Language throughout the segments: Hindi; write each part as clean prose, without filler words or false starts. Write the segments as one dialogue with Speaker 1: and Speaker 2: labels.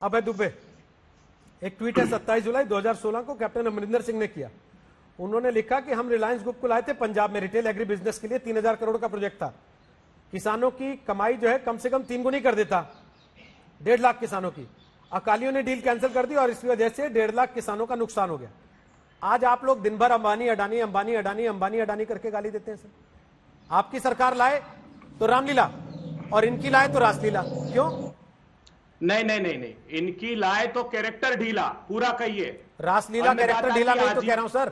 Speaker 1: अभय दुबे, एक ट्वीट है 27 जुलाई 2016 को कैप्टन अमरिंदर सिंह ने किया। उन्होंने लिखा कि हम रिलायंस ग्रुप को लाए थे पंजाब में रिटेल एग्री बिजनेस के लिए 3000 करोड़ का प्रोजेक्ट था। किसानों की कमाई जो है कम से कम 3 गुनी कर देता, 1.5 लाख किसानों की। अकालियों ने डील कैंसिल कर दी और इस वजह से 1.5 लाख किसानों का नुकसान हो गया। आज आप लोग दिन भर अंबानी अडानी अंबानी अडानी अंबानी अडानी करके गाली देते हैं सर। आपकी सरकार लाए तो रामलीला और इनकी लाए तो रासलीला, क्यों?
Speaker 2: नहीं, इनकी लाए तो कैरेक्टर ढीला, पूरा कहिए।
Speaker 1: रासलीला कैरेक्टर ढीला नहीं तो कह रहा हूं सर।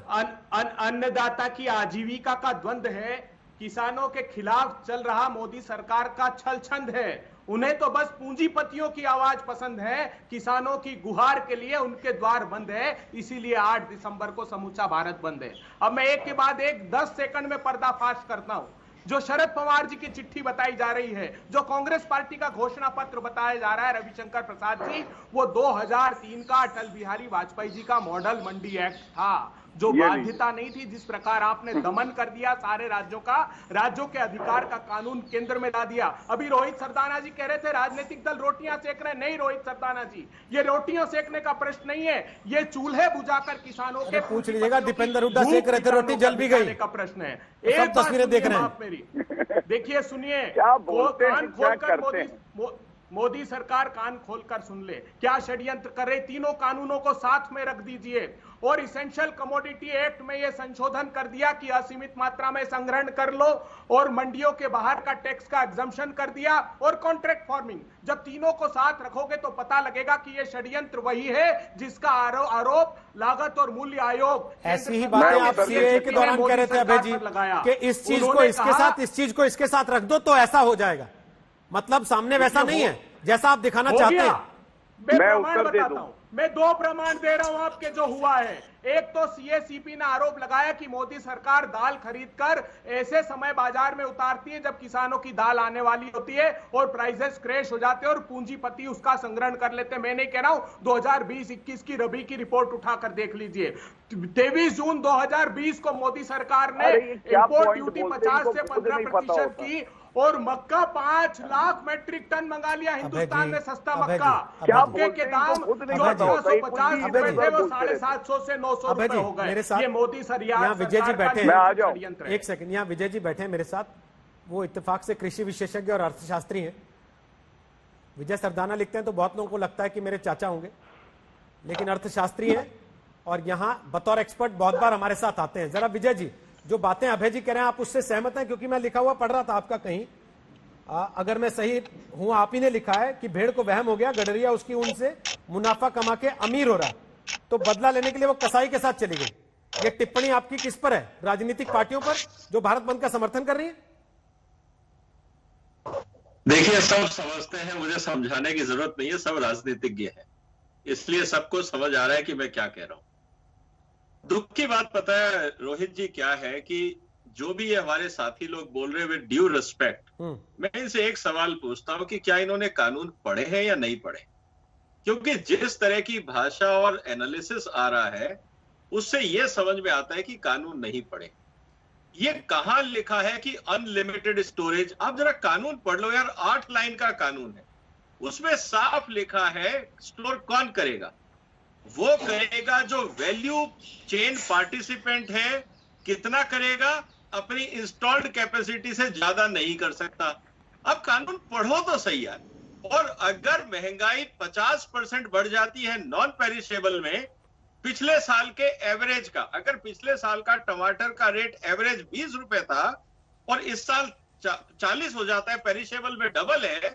Speaker 2: अन्नदाता की आजीविका का द्वंद्व है, किसानों के खिलाफ चल रहा मोदी सरकार का छल छंद है। उन्हें तो बस पूंजीपतियों की आवाज पसंद है, किसानों की गुहार के लिए उनके द्वार बंद है, इसीलिए 8 दिसंबर को समूचा भारत बंद है। अब मैं एक के बाद एक 10 सेकंड में पर्दाफाश करता हूं। जो शरद पवार जी की चिट्ठी बताई जा रही है, जो कांग्रेस पार्टी का घोषणा पत्र बताया जा रहा है रविशंकर प्रसाद जी, वो 2003 का अटल बिहारी वाजपेयी जी का मॉडल मंडी एक्ट था, जो बाध्यता नहीं थी। जिस प्रकार आपने दमन कर दिया सारे राज्यों का, राज्यों के अधिकार का कानून केंद्र में ला दिया। अभी रोहित सरदाना जी कह रहे थे राजनीतिक दल रोटियां सेक रहे। नहीं रोहित सरदाना जी, ये रोटियां सेकने का प्रश्न नहीं है, ये चूल्हे बुझाकर किसानों के
Speaker 1: पूछ लीजिएगा। दीपेंद्र हुड्डा सेक रहे थे, रोटी जल भी गई
Speaker 2: का प्रश्न है।
Speaker 1: एक तस्वीरें देख रहे हैं
Speaker 2: मेरी देखिए, सुनिए,
Speaker 3: कान खोलकर
Speaker 2: मोदी सरकार कान खोलकर सुन ले, क्या षड्यंत्र कर रहे। तीनों कानूनों को साथ में रख दीजिए और इसेंशियल कमोडिटी एक्ट में यह संशोधन कर दिया कि असीमित मात्रा में संग्रहण कर लो, और मंडियों के बाहर का टैक्स का एग्जम्पशन कर दिया, और कॉन्ट्रैक्ट फार्मिंग। जब तीनों को साथ रखोगे तो पता लगेगा कि यह षड्यंत्र वही है जिसका आरोप लागत और मूल्य आयोग।
Speaker 1: ऐसी ही बातें आप सीएए के दौरान कह रहे थे अभय जी कि इस चीज को इसके साथ, इस चीज को इसके साथ रख दो तो ऐसा हो जाएगा। मतलब सामने वैसा नहीं है जैसा आप दिखाना चाहते हैं।
Speaker 2: मैं प्रमाण बताता हूं, मैं 2 प्रमाण दे रहा हूं आपके जो हुआ है। एक तो सीएसीपी ने आरोप लगाया कि मोदी सरकार दाल खरीदकर ऐसे समय बाजार में उतारती है जब किसानों की दाल आने वाली होती है और प्राइसेस क्रैश हो जाते हैं और पूंजीपति उसका संग्रहण कर लेते हैं। मैं नहीं कह रहा हूं, 2020-21 की रबी की रिपोर्ट उठाकर देख लीजिए। 23 जून 2020 को मोदी सरकार ने इंपोर्ट ड्यूटी 50 से 15% की और मक्का 5 लाख मैट्रिक टन मंगा लिया हिंदुस्तान में, सस्ता मक्का। मक्के के दाम जो 650 रुपए थे वो 750 से 900 रुपए हो गए। ये मोदी सर यहाँ
Speaker 1: विजय जी बैठे
Speaker 2: हैं,
Speaker 1: एक सेकंड, यहाँ विजय जी बैठे हैं मेरे साथ। वो इत्तेफाक से कृषि विशेषज्ञ और अर्थशास्त्री हैं। विजय सरदाना लिखते हैं तो बहुत लोगों को लगता है कि मेरे चाचा होंगे, लेकिन अर्थशास्त्री हैं और यहाँ बतौर एक्सपर्ट बहुत बार हमारे साथ आते हैं। जरा विजय जी, जो बातें अभय जी कह रहे हैं आप उससे सहमत हैं? क्योंकि मैं लिखा हुआ पढ़ रहा था आपका कहीं, अगर मैं सही हूं, आप ही ने लिखा है कि भेड़ को वहम हो गया, गडरिया उसकी ऊन से मुनाफा कमा के अमीर हो रहा, तो बदला लेने के लिए वो कसाई के साथ चली गई। ये टिप्पणी आपकी किस पर है? राजनीतिक पार्टियों पर जो भारत बंद का समर्थन कर रही है?
Speaker 4: देखिए, सब समझते हैं, मुझे समझाने की जरूरत नहीं है, सब राजनीतिज्ञ हैं, इसलिए सबको समझ आ रहा है कि मैं क्या कह रहा हूं। दुख की बात पता है रोहित जी क्या है कि जो भी ये हमारे साथी लोग बोल रहे हैं विद ड्यू रिस्पेक्ट, मैं इनसे एक सवाल पूछता हूं कि क्या इन्होंने कानून पढ़े हैं या नहीं पढ़े? क्योंकि जिस तरह की भाषा और एनालिसिस आ रहा है उससे यह समझ में आता है कि कानून नहीं पढ़े। ये कहां लिखा है कि अनलिमिटेड स्टोरेज? आप जरा कानून पढ़ लो यार, 8 लाइन का कानून है, उसमें साफ लिखा है स्टोर कौन करेगा। वो करेगा जो वैल्यू चेन पार्टिसिपेंट है। कितना करेगा? अपनी इंस्टॉल्ड कैपेसिटी से ज्यादा नहीं कर सकता। अब कानून पढ़ो तो सही यार। और अगर महंगाई 50% बढ़ जाती है नॉन पेरिशेबल में, पिछले साल के एवरेज का, अगर पिछले साल का टमाटर का रेट एवरेज 20 रुपए था और इस साल 40 हो जाता है, पेरिशेबल में डबल है,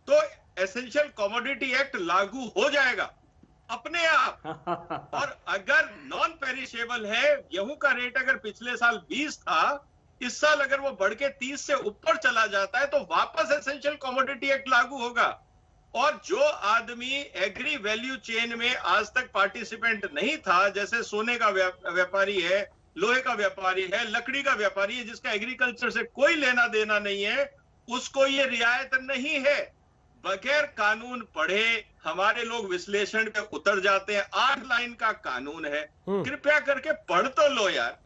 Speaker 4: तो एसेंशियल कमोडिटी एक्ट लागू हो जाएगा अपने आप। और अगर नॉन पेरिशेबल है, गेहूं का रेट अगर पिछले साल 20 था, इस साल अगर वो बढ़ के 30 से ऊपर चला जाता है तो वापस एसेंशियल कमोडिटी एक्ट लागू होगा। और जो आदमी एग्री वैल्यू चेन में आज तक पार्टिसिपेंट नहीं था, जैसे सोने का व्यापारी है, लोहे का व्यापारी है, लकड़ी का व्यापारी है, जिसका एग्रीकल्चर से कोई लेना देना नहीं है, उसको ये रियायत नहीं है। बगैर कानून पढ़े हमारे लोग विश्लेषण पे उतर जाते हैं। 8 लाइन का कानून है, कृपया करके पढ़ तो लो यार।